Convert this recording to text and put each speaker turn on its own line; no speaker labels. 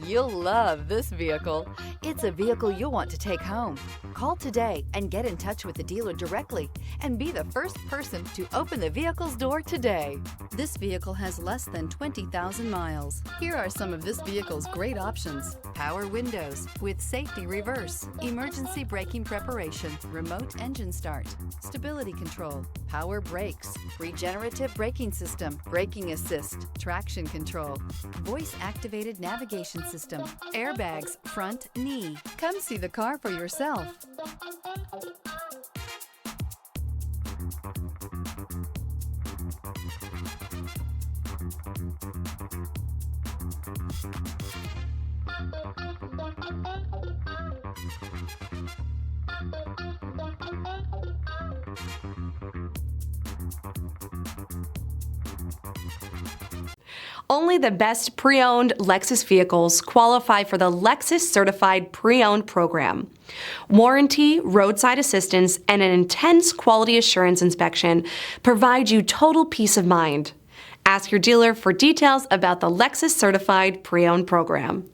You'll love this vehicle. It's a vehicle you'll want to take home. Call today and get in touch with the dealer directly and be the first person to open the vehicle's door today. This vehicle has less than 20,000 miles. Here are some of this vehicle's great options: power windows with safety reverse, emergency braking preparation, remote engine start, stability control, power brakes, regenerative braking system, braking assist, traction control, voice activated navigation system, airbags, front knee. Come see the car for yourself.
Only the best pre-owned Lexus vehicles qualify for the Lexus Certified Pre-Owned program. Warranty, roadside assistance, and an intense quality assurance inspection provide you total peace of mind. Ask your dealer for details about the Lexus Certified Pre-Owned program.